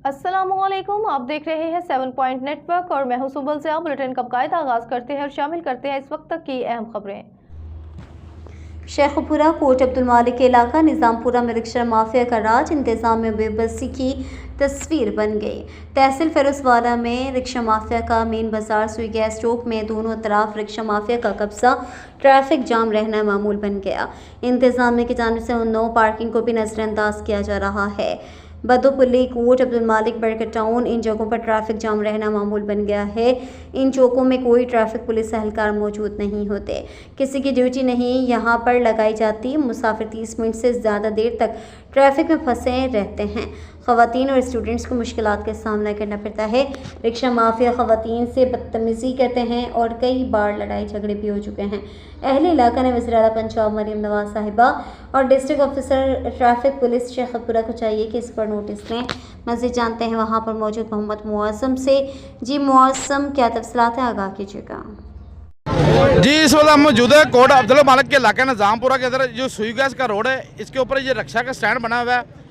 अस्सलामुअलैकुम, आप देख रहे हैं 7 पॉइंट नेटवर्क और मैं हूं सुबल से। आप बुलेटिन का बाकायदा आगाज करते हैं और शामिल करते हैं इस वक्त तक की अहम खबरें। शेखपुरा कोट अब्दुल मालिक के इलाका निज़ामपुरा में रिक्शा माफिया का राज इंतज़ाम में बेबसी की तस्वीर बन गई। तहसील फिरोजवाला में रिक्शा माफिया का मेन बाजार सुई गैस चौक में दोनों तरफ रिक्शा माफिया का कब्जा, ट्रैफिक जाम रहना मामूल बन गया। इंतज़ामिया की जानिब से उन नो पार्किंग को भी नज़रअंदाज किया जा रहा है। बदोपुली, कोट अब्दुल मालिक, बरकत टाउन, इन जगहों पर ट्रैफिक जाम रहना मामूल बन गया है। इन चौकों में कोई ट्रैफिक पुलिस एहलकार मौजूद नहीं होते, किसी की ड्यूटी नहीं यहाँ पर लगाई जाती। मुसाफिर 30 मिनट से ज़्यादा देर तक ट्रैफिक में फंसे रहते हैं। ख़वातीन और स्टूडेंट्स को मुश्किलात का सामना करना पड़ता है। रिक्शा माफिया ख़वातीन से बदतमीज़ी करते हैं और कई बार लड़ाई झगड़े भी हो चुके हैं। अहले इलाका ने वज़ीर-ए-आला पंजाब मरीम नवाज साहिबा और district officer traffic police Sheikhpura को चाहिए कि इस पर नोटिस लें। मज़ीद जानते हैं वहाँ पर मौजूद मोहम्मद मुआज़म से। जी मुआज़म, क्या तफ़सीलात हैं, आगाह कीजिएगा। जी, इस वक्त हम मौजूद है कोट अब्दुल मालिक के इलाके निज़ामपुरा के अंदर जो सुई गैस का रोड है, इसके ऊपर ये रिक्शा का स्टैंड बना हुआ है।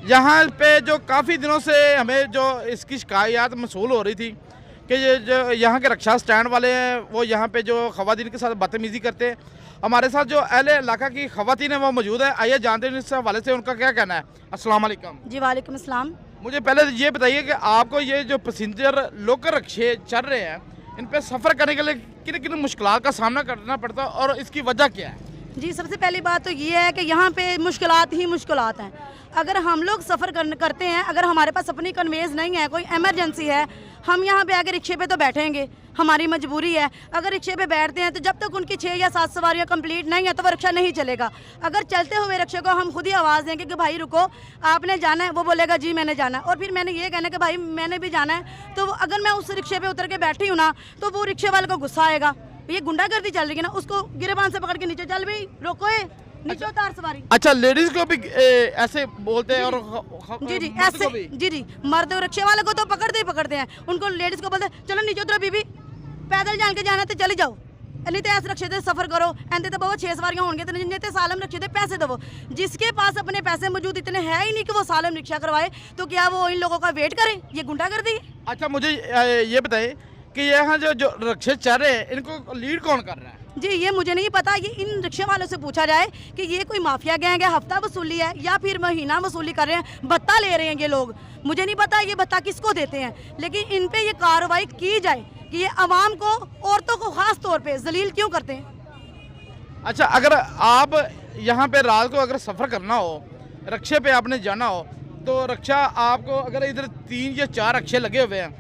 यहाँ पे जो काफ़ी दिनों से हमें जो इसकी शिकायत मसूल हो रही थी कि ये जो यहाँ के रिक्शा स्टैंड वाले हैं वो यहाँ पे जो ख़वातीन के साथ बदतमीज़ी करते हैं। हमारे साथ जो अहले इलाका की ख़वातीन है वो मौजूद है। आइए जानते हैं इस हवाले से उनका क्या कहना है। अस्सलाम वालेकुम। जी वालेकुम अस्सलाम। मुझे पहले ये बताइए कि आपको ये जो पैसेंजर लोकल रिक्शे चल रहे हैं, इन पे सफ़र करने के लिए किन किन मुश्किलात का सामना करना पड़ता है और इसकी वजह क्या है? जी, सबसे पहली बात तो ये है कि यहाँ पे मुश्किलात ही मुश्किलात हैं। अगर हम लोग सफ़र करते हैं, अगर हमारे पास अपनी कन्वेंस नहीं है, कोई इमरजेंसी है, हम यहाँ पे आके रिक्शे पे तो बैठेंगे, हमारी मजबूरी है। अगर रिक्शे पे बैठते हैं तो जब तक उनकी 6 या 7 सवारियाँ कंप्लीट नहीं है तो वो रिक्शा नहीं चलेगा। अगर चलते हुए रिक्शे को हम खुद ही आवाज़ देंगे कि भाई रुको, आपने जाना है, वो बोलेगा जी मैंने जाना है, और फिर मैंने ये कहना कि भाई मैंने भी जाना है, तो अगर मैं उस रिक्शे पे उतर के बैठी हूँ ना तो वो रिक्शे वाले को गुस्सा आएगा, ये गुंडागर्दी चल रही है ना, उसको गिरेबान से पकड़ के नीचे चल भाई रोको, नीचे उतार सवारी। अच्छा, लेडीज को भी ऐसे बोलते हैं? और जी जी ऐसे जी मर्द रिक्शे वाले को तो पकड़ते हैं, उनको लेडीज को बोलते चलो नीचे उतरो बीबी, पैदल जान के जाना तो चली जाओ, नहीं तो ऐसे रक्षे सफर करो, एंते तो बहुत 6 सवारियां होंगे तो नहीं तो सालम रक्षे थे पैसे दो। जिसके पास अपने पैसे मौजूद इतने हैं ही नहीं कि वो सालम रिक्शा करवाए, तो क्या वो इन लोगों का वेट करे? ये गुंडागर्दी है। अच्छा, मुझे ये बताइए कि यहाँ जो रिक्शे चल रहे हैं इनको लीड कौन कर रहा है? जी, ये मुझे नहीं पता, ये इन रिक्शे वालों से पूछा जाए कि ये कोई माफिया गैंग है, हफ्ता वसूली है या फिर महीना वसूली कर रहे हैं, भत्ता ले रहे हैं ये लोग। मुझे नहीं पता ये भत्ता किसको देते हैं, लेकिन इन पे ये कार्रवाई की जाए कि ये अवाम को, औरतों को खास तौर पे जलील क्यों करते हैं। अच्छा, अगर आप यहाँ पे रात को अगर सफ़र करना हो, रिक्शे पे आपने जाना हो, तो रिक्शा आपको अगर इधर 3 या 4 रिक्शे लगे हुए हैं,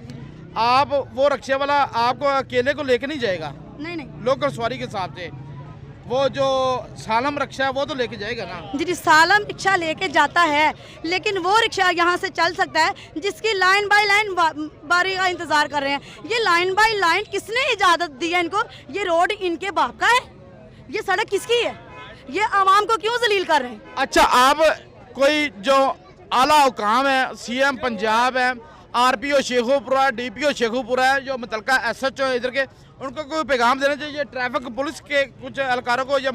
आप वो रिक्शे वाला आपको अकेले को लेके नहीं जाएगा? नहीं, लोकल सवारी के हिसाब से वो जो सालम रिक्शा है वो तो लेके जाएगा ना? जी, सालम रिक्शा लेके जाता है, लेकिन वो रिक्शा यहाँ से चल सकता है जिसकी लाइन बाय लाइन बारी का इंतजार कर रहे हैं। ये लाइन बाय लाइन किसने इजाजत दी है इनको? ये रोड इनके बाप का है, ये सड़क किसकी है? ये आवाम को क्यों जलील कर रहे हैं? अच्छा, आप कोई जो आला हुकाम है, CM पंजाब है, RPO शेखुपुरा, DPO शेखुपुरा है, जो मुतलका SHO इधर के, उनको कोई पैगाम देना चाहिए? ट्रैफिक पुलिस के कुछ एहलकारों को या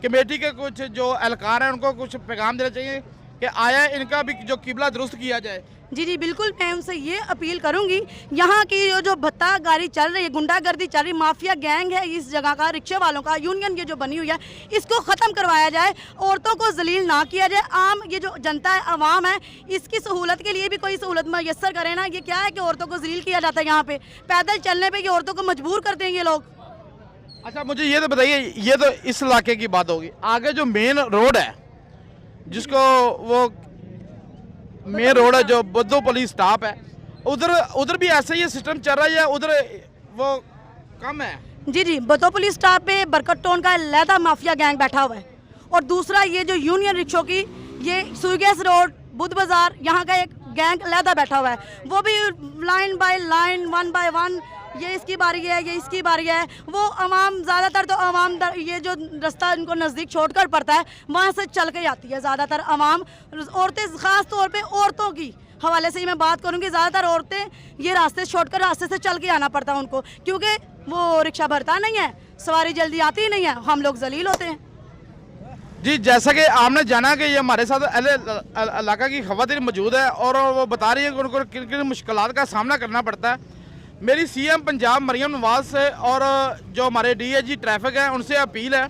कमेटी के कुछ जो एहलकार हैं उनको कुछ पैगाम देना चाहिए कि आया इनका भी जो किबला दुरुस्त किया जाए? जी, बिल्कुल, मैं उनसे ये अपील करूंगी, यहाँ की जो भत्ता गाड़ी चल रही है, गुंडागर्दी चल रही, माफिया गैंग है इस जगह का, रिक्शे वालों का यूनियन ये जो बनी हुई है, इसको ख़त्म करवाया जाए, औरतों को जलील ना किया जाए। आम ये जो जनता है, आवाम है, इसकी सहूलत के लिए भी कोई सहूलत मैसर करे ना। ये क्या है कि औरतों को जलील किया जाता है, यहाँ पे पैदल चलने पर ये औरतों को मजबूर करते हैं ये लोग। अच्छा, मुझे ये तो बताइए, ये तो इस इलाके की बात होगी, आगे जो मेन रोड है जिसको वो मेन रोड है जो बद्दो पुलिस स्टॉप है, उधर भी ऐसा ही सिस्टम चल रहा है या उधर वो कम है? जी, बद्दो पुलिस स्टॉप पे बरकत टाउन का लैदा माफिया गैंग बैठा हुआ है, और दूसरा ये जो यूनियन रिक्शों की ये सुई गैस रोड, बुध बाजार, यहाँ का एक गैंग लैदा बैठा हुआ है, वो भी लाइन बाय लाइन, 1 बाय 1, ये इसकी बारी है, ये इसकी बारी है। वो अवाम ज़्यादातर तो अवाम ये जो रास्ता इनको नज़दीक छोड़कर पड़ता है वहाँ से चल के आती है ज़्यादातर अवाम। औरतें, ख़ास तौर पे औरतों की हवाले से ही मैं बात करूँगी, ज़्यादातर औरतें ये रास्ते छोड़कर रास्ते से चल के आना पड़ता है उनको, क्योंकि वो रिक्शा भरता नहीं है, सवारी जल्दी आती ही नहीं है, हम लोग जलील होते हैं। जी, जैसा कि आपने जाना कि ये हमारे साथ इलाका की खवातीन मौजूद है और वो बता रही है कि उनको किन किन मुश्किलात का सामना करना पड़ता है। मेरी सीएम पंजाब मरियम नवाज से और जो हमारे डीआईजी ट्रैफिक है उनसे अपील है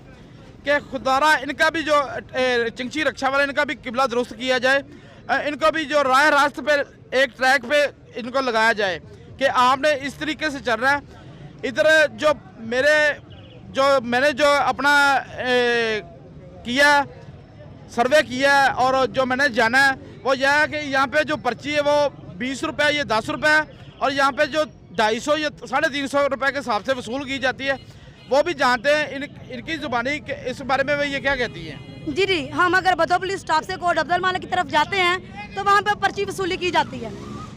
कि खुदारा इनका भी जो चिंची रक्षा वाला इनका भी किबला दुरुस्त किया जाए, इनको भी जो राह रास्त पे एक ट्रैक पे इनको लगाया जाए कि आपने इस तरीके से चल रहा है। इधर जो मैंने जो अपना किया सर्वे किया है और जो मैंने जाना है वो यह है कि यहाँ पे जो पर्ची है वो 20 रुपये, ये 10 रुपये है और यहाँ पे जो 250 या 350 रुपये के हिसाब से वसूल की जाती है। वो भी जानते हैं इनकी ज़ुबानी इस बारे में ये क्या कहती हैं। जी, हम अगर बदौ पुलिस स्टाफ से कोट अब्दुल मालिक की तरफ जाते हैं तो वहाँ पे पर्ची वसूली की जाती है,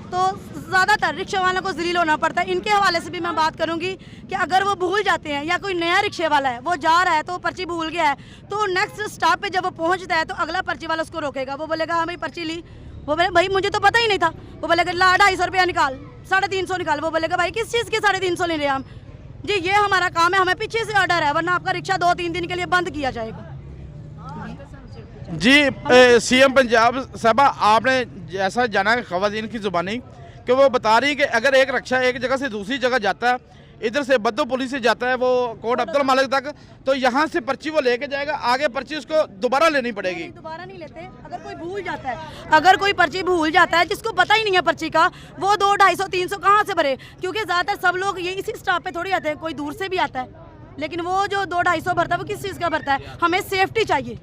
तो ज़्यादातर रिक्शा वालों को जलील होना पड़ता है। इनके हवाले से भी मैं बात करूंगी कि अगर वो भूल जाते हैं या कोई नया रिक्शे वाला है वो जा रहा है तो पर्ची भूल गया है, तो नेक्स्ट स्टॉप पे जब वो पहुंचता है तो अगला पर्ची वाला उसको रोकेगा। वो बोलेगा हाँ भाई पर्ची ली, वो बोले भाई मुझे तो पता ही नहीं था। वो बोलेगा ला 250 रुपया निकाल, 350 निकाल। वो बोलेगा भाई किस चीज़ के 350 ले रहे हैं हम? जी, ये हमारा काम है, हमें पीछे से ऑर्डर है, वरना आपका रिक्शा 2-3 दिन के लिए बंद किया जाएगा। जी, सीएम पंजाब साहबा आपने जैसा जाना है खवातीन की ज़ुबानी कि वो बता रही कि अगर एक रिक्शा एक जगह से दूसरी जगह जाता है, इधर से बद्दो पुलिस से जाता है वो कोट अब्दुल मालिक तक, तो यहाँ से पर्ची वो लेके जाएगा, आगे पर्ची उसको दोबारा लेनी पड़ेगी। दोबारा नहीं लेते। अगर कोई भूल जाता है, अगर कोई पर्ची भूल जाता है जिसको पता ही नहीं है पर्ची का, वो 200, 250, 300 कहाँ से भरे? क्योंकि ज़्यादातर सब लोग ये इसी स्टॉप पे थोड़ी आते हैं, कोई दूर से भी आता है, लेकिन वो जो 200, 250 भरता है वो किस चीज़ का भरता है? हमें सेफ्टी चाहिए।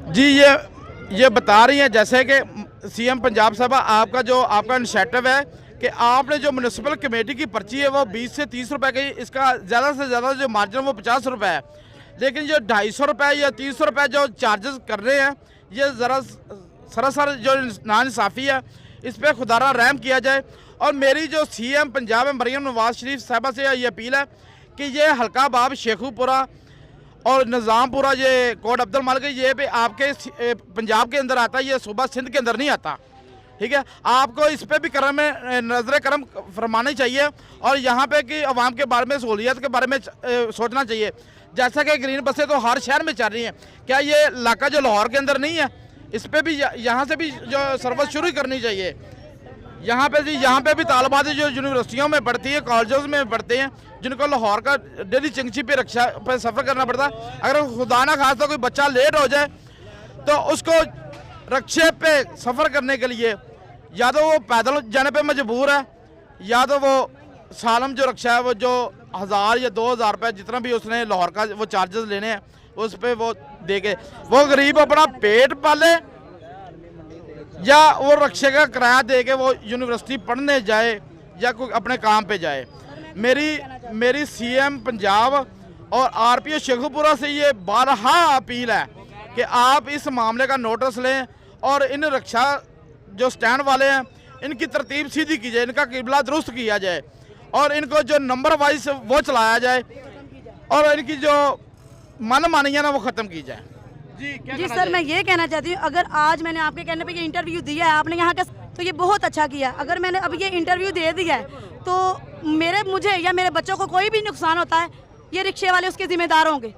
जी, ये बता रही हैं जैसे कि सीएम पंजाब साहबा आपका इनिशिएटिव है कि आपने जो म्यूनसिपल कमेटी की पर्ची है वो 20 से 30 रुपए की, इसका ज़्यादा से ज़्यादा जो मार्जिन वो 50 रुपए है, लेकिन जो 250 रुपये या 300 रुपये जो चार्जेस कर रहे हैं ये ज़रा सरासर जो नाइंसाफ़ी है, इस पर खुदारा रहम किया जाए। और मेरी जो सीएम पंजाब मरियम नवाज शरीफ साहबा से ये अपील है कि ये हल्का बाब शेखुपुरा और निज़ामपुरा ये कोट अब्दुल मालिक ये पे आपके पंजाब के अंदर आता है, ये सूबा सिंध के अंदर नहीं आता, ठीक है। आपको इस पे भी नज़र करम फरमानी चाहिए और यहाँ पे कि अवाम के बारे में, सहूलियत के बारे में सोचना चाहिए। जैसा कि ग्रीन बसें तो हर शहर में चल रही हैं, क्या ये इलाका जो लाहौर के अंदर नहीं है, इस पर भी यहाँ से भी जो सर्विस शुरू करनी चाहिए। यहाँ पे भी तालिबात जो यूनिवर्सिटियों में पढ़ती है, कॉलेजों में पढ़ते हैं, जिनको लाहौर का डेली चिंची पे रिक्शा पे सफ़र करना पड़ता है। अगर खुदा ना खास्ता कोई बच्चा लेट हो जाए तो उसको रिक्शे पे सफ़र करने के लिए या तो वो पैदल जाने पे मजबूर है, या तो वो सालम जो रिक्शा है वो जो 1000 या 2000 रुपये जितना भी उसने लाहौर का वो चार्जेस लेने हैं उस पर वो दे के वो गरीब अपना पेट पाले, या वो रिक्शे का किराया दे के वो यूनिवर्सिटी पढ़ने जाए या कोई अपने काम पे जाए। मेरी सीएम पंजाब और आरपीओ शेखुपुरा से ये बारहा अपील है कि आप इस मामले का नोटिस लें और इन रिक्शा जो स्टैंड वाले हैं इनकी तरतीब सीधी की जाए, इनका किबला दुरुस्त किया जाए और इनको जो नंबर वाइज वो चलाया जाए और इनकी जो मनमानी है ना वो ख़त्म की जाए। जी सर, मैं ये कहना चाहती हूँ, अगर आज मैंने आपके कहने पे ये इंटरव्यू दिया है आपने यहाँ का, तो ये बहुत अच्छा किया। अगर मैंने अब ये इंटरव्यू दे दिया है तो मुझे या मेरे बच्चों को कोई भी नुकसान होता है, ये रिक्शे वाले उसके जिम्मेदार होंगे।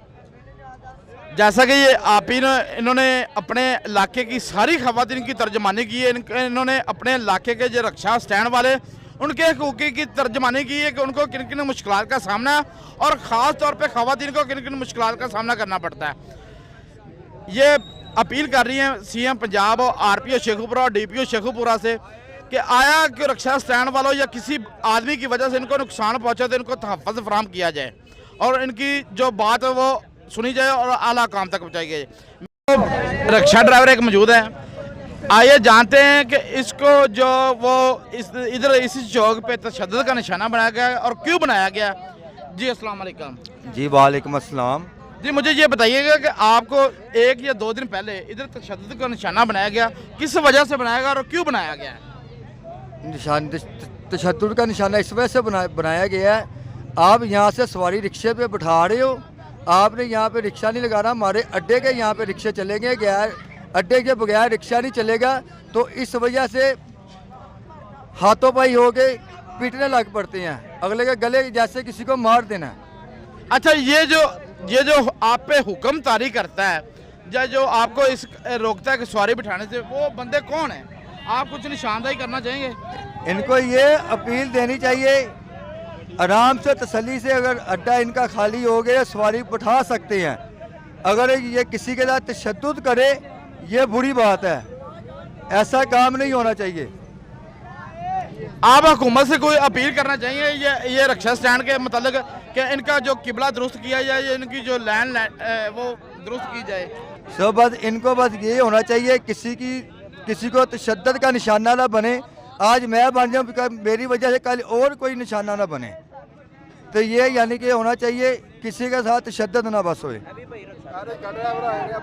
जैसा कि ये आप ही इन्होंने अपने इलाके की सारी खवातीन की तर्जमानी की है, इन्होंने अपने इलाके के जो रक्षा स्टैंड वाले उनके हकूक़ की तर्जमानी की है कि उनको किन किन मुश्किलात का सामना है और ख़ास तौर पे खवातीन को किन किन मुश्किलात का सामना करना पड़ता है। ये अपील कर रही हैं सीएम पंजाब और आरपीओ शेखुपुरा और डीपीओ शेखुपुरा से कि आया कि रक्षा स्टैंड वालों या किसी आदमी की वजह से इनको नुकसान पहुँचा तो इनको तहफ़्फ़ुज़ फराहम किया जाए और इनकी जो बात है वो सुनी जाए और आला काम तक पहुँचाई जाए। तो रिक्शा ड्राइवर एक मौजूद है, आइए जानते हैं कि इसको जो वो इधर इसी चौक पे तशद्दुद का निशाना बनाया गया और क्यों बनाया गया। जी अस्सलाम वालेकुम। जी वालेकुम अस्सलाम। जी मुझे ये बताइएगा कि आपको 1 या 2 दिन पहले इधर तशद्दुद का निशाना बनाया गया, किस वजह से बनाया गया और क्यों बनाया गया है? तशद्दुद का निशाना इस वजह से बनाया गया है, आप यहाँ से सवारी रिक्शे पे बिठा रहे हो, आपने यहाँ पे रिक्शा नहीं लगाना, हमारे अड्डे के यहाँ पे रिक्शे चलेंगे, गैर अड्डे के बगैर रिक्शा नहीं चलेगा, तो इस वजह से हाथों पाई हो के पीटने लग पड़ते हैं, अगले के गले जैसे किसी को मार देना। अच्छा, ये जो ये जो आप पे हुक्म तारी करता है या जो आपको इस रोकता है कि सवारी बिठाने से, वो बंदे कौन है? आप कुछ निशानदाही करना चाहेंगे? इनको ये अपील देनी चाहिए, आराम से तसल्ली से, अगर अड्डा इनका खाली हो गया सवारी बिठा सकते हैं। अगर ये किसी के साथ तशद्दुद करे, ये बुरी बात है, ऐसा काम नहीं होना चाहिए। आप हुकूमत से कोई अपील करना चाहिए ये रक्षा स्टैंड के मतलब कि इनका जो किबला दुरुस्त किया जाए, या इनकी जो लैंड वो दुरुस्त की जाए? सो बस इनको बस ये होना चाहिए, किसी को तशद्दुद का निशाना ना बने। आज मैं बन जाऊँ, मेरी वजह से कल और कोई निशाना ना बने। तो ये यानी कि होना चाहिए, किसी के साथ तशद्दुद ना बस होए।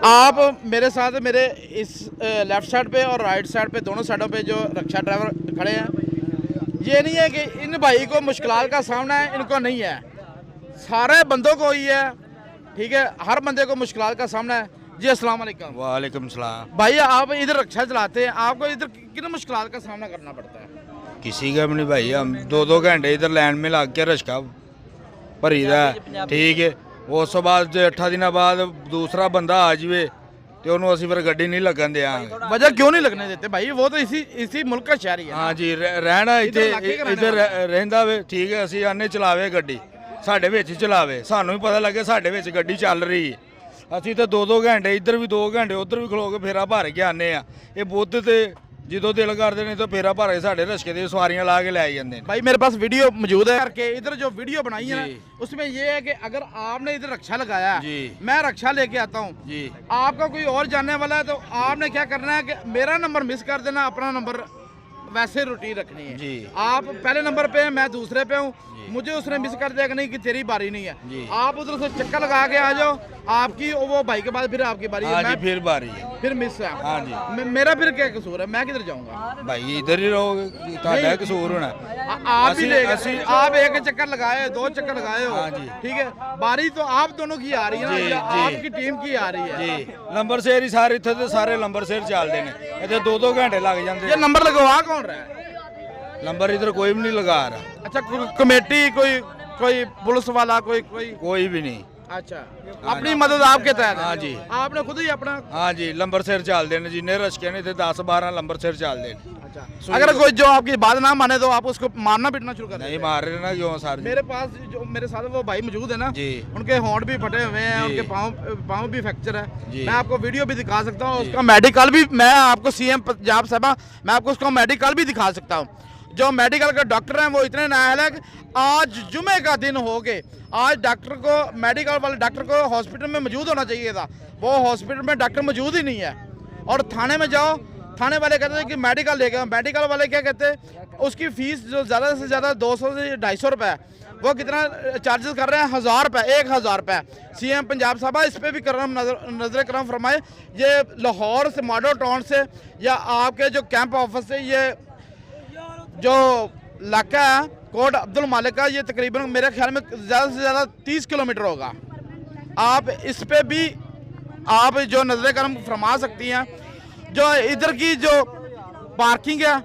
आप मेरे साथ मेरे इस लेफ्ट साइड पे और राइट साइड पे दोनों साइडों पे जो रक्षा ड्राइवर खड़े हैं, ये नहीं है कि इन भाई को मुश्किलात का सामना है, इनको नहीं है, सारे बंदों को ही है, ठीक है, हर बंदे को मुश्किलात का सामना है। जी अस्सलाम वालेकुम। वालेकुम सलाम। भाई आप इधर रक्षा चलाते हैं, आपको इधर किन मुश्किलात का सामना करना पड़ता है? किसी का भी नहीं भाई, हम 2-2 घंटे इधर लाइन में लग के रश्का भरीदा, ठीक है। उस तो बाद 8 दिन बाद दूसरा बंदा आ जाए तो उन्होंने असी फिर गड्डी नहीं लगन देंगे। वजह क्यों नहीं लगने देते भाई? वो तो इसी मुल्क का शहरी है। हाँ जी, रहना इधर रहंदा वे, ठीक है। असी आने चलावे गड्डी, साढ़े विच चलावे, सानू भी पता लगे साढ़े विच गड्डी चल रही है। असी तो 2-2 घंटे इधर भी 2 घंटे उधर भी खलो के फेरा भर के आने आ। ये बुद्ध ते जो दिल करते नहीं तो फेरा भर के साढ़े रश्के दी सवारियां ला के लै जाते हैं। भाई मेरे पास वीडियो मौजूद है करके, इधर जो वीडियो बनाई है ना, उसमें ये है कि अगर आपने इधर रक्षा लगाया है, मैं रक्षा लेके आता हूँ, आपका कोई और जानने वाला है, तो आपने क्या करना है कि मेरा नंबर मिस कर देना, अपना नंबर वैसे रूटीन रखनी है। आप पहले नंबर पे हैं, मैं दूसरे पे हूँ, मुझे उसने मिस कर दिया कि नहीं कि तेरी बारी नहीं है, आप उधर से चक्कर लगा के आ जाओ, आपकी वो भाई के बाद फिर आपकी बारी है, मैं फिर बारी है, फिर मिस है। हाँ जी, मेरा फिर क्या कसूर है? मैं किधर जाऊंगा भाई? इधर ही रहोगे, ਤੁਹਾਡਾ कसूर होना। आप भी आप एक चक्कर लगाए, 2 चक्कर लगाए हो, ठीक है, बारी तो आप दोनों की आ रही है ना, आपकी टीम की आ रही है। जी, नंबर शेर ही सारे इत्थे ते सारे नंबर शेर चलते हैं, इधर 2-2 घंटे लग जाते। ये नंबर लगवा कौन रहा है? नंबर इधर कोई भी नहीं लगा रहा। अच्छा, कमेटी कोई पुलिस वाला कोई भी नहीं। अच्छा, अपनी मदद आपके तहत? हाँ जी, आपने खुद ही अपना? हाँ जी, नंबर सिर चलते हैं, जिन्हें रश्के ने 10-12 नंबर सिर चलते हैं। अच्छा, अगर कोई जो आपकी बात ना माने तो आप उसको मारना पीटना शुरू कर? नहीं मार रहे ना, क्यों सर? मेरे पास जो मेरे साथ वो भाई मौजूद है ना जी, उनके होंठ भी फटे हुए हैं, उनके पाँव भी फ्रैक्चर है। मैं आपको वीडियो भी दिखा सकता हूँ, उसका मेडिकल भी मैं आपको सीएम पंजाब साहबा मैं आपको उसका मेडिकल भी दिखा सकता हूँ। जो मेडिकल के डॉक्टर हैं वो इतने नाअहल है कि आज जुमे का दिन हो गए, आज डॉक्टर को, मेडिकल वाले डॉक्टर को हॉस्पिटल में मौजूद होना चाहिए था, वो हॉस्पिटल में डॉक्टर मौजूद ही नहीं है। और थाने में जाओ, थाने वाले कहते हैं कि मेडिकल लेके आओ, मेडिकल वाले क्या कहते हैं, उसकी फ़ीस जो ज़्यादा से ज़्यादा 200 से 250 रुपये है, वो कितना चार्जेस कर रहे हैं? 1000 रुपये, 1000 रुपये। सीएम पंजाब साहबा इस पर भी करम नजर करम फरमाए। ये लाहौर से, मॉडल टाउन से, या आपके जो कैंप ऑफिस से, ये जो इलाका है कोट अब्दुल मालिक का, ये तकरीबन मेरे ख्याल में ज़्यादा से ज़्यादा 30 किलोमीटर होगा। आप इस पे भी आप जो नजर करम फरमा सकती हैं। जो इधर की जो पार्किंग है,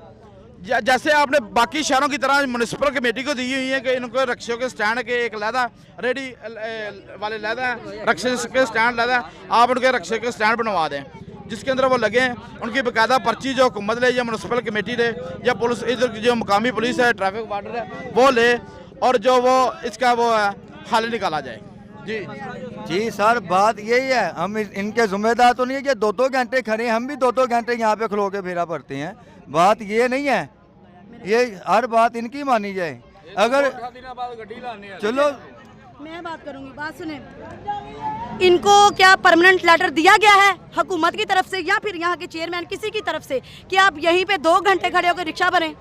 जैसे आपने बाकी शहरों की तरह म्यूनसिपल कमेटी को दी हुई है कि इनको रक्षों के स्टैंड के एक लहदा रेडी वाले लहदा रक्षे के स्टैंड लहदा, आप उनके रक्षे के स्टैंड बनवा दें, जिसके अंदर वो लगे हैं, उनकी बाकायदा पर्ची जो हुकूमत ले, या म्यूनसिपल कमेटी ले, या पुलिस, इधर की जो मुकामी पुलिस है, ट्रैफिक वार्डर है, वो ले, और जो वो इसका वो है हल निकाला जाए। जी सर, बात यही है, हम इनके जिम्मेदार तो नहीं है कि 2-2 घंटे खड़े, हम भी 2-2 घंटे यहाँ पे खलो के फेरा पड़ते हैं। बात ये नहीं है, ये हर बात इनकी मानी जाए। अगर चलो मैं बात करूंगी, बात सुने, इनको क्या परमानेंट लेटर दिया गया है हुकूमत की तरफ से या फिर यहाँ के चेयरमैन किसी की तरफ से कि आप यहीं पे 2 घंटे खड़े होकर रिक्शा भरें?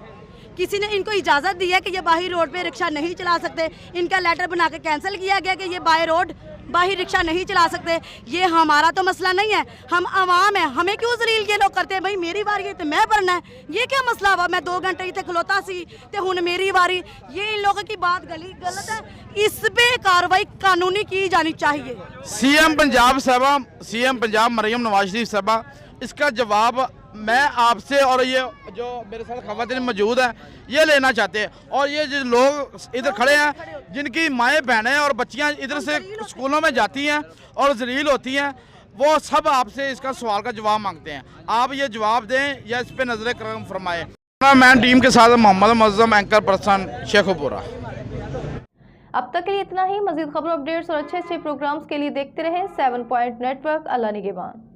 किसी ने इनको इजाज़त दी है कि ये बाहरी रोड पे रिक्शा नहीं चला सकते? इनका लेटर बना के कैंसिल किया गया कि ये बाय रोड बाहरी रिक्शा नहीं चला सकते। ये हमारा तो मसला नहीं है, हम आवाम है, हमें क्यों जलील ये लोग करते हैं? भाई मेरी बारी है तो मैं भरना है, ये क्या मसला हुआ? मैं 2 घंटे इतने खलोता सी तो हुन मेरी बारी। ये इन लोगों की बात गलत है, इस पे कार्रवाई कानूनी की जानी चाहिए। सीएम पंजाब साहबा, सीएम पंजाब मरियम नवाज शरीफ साहबा, इसका जवाब मैं आपसे और ये जो मेरे साथ खवातीन मौजूद है ये लेना चाहते हैं, और ये जो लोग इधर खड़े हैं जिनकी माएँ बहनें और बच्चियां इधर से स्कूलों में जाती हैं और जलील होती हैं, वो सब आपसे इसका सवाल का जवाब मांगते हैं। आप ये जवाब दें या इस पर नजर करम फरमाएं। मैं टीम के साथ मोहम्मद मुअज्जम, एंकर पर्सन, शेखुपुरा। अब तक के लिए इतना ही। मजीद खबरों, अपडेट्स और अच्छे प्रोग्राम्स के लिए देखते रहें 7 पॉइंट नेटवर्क। अल्लाह निगहबान।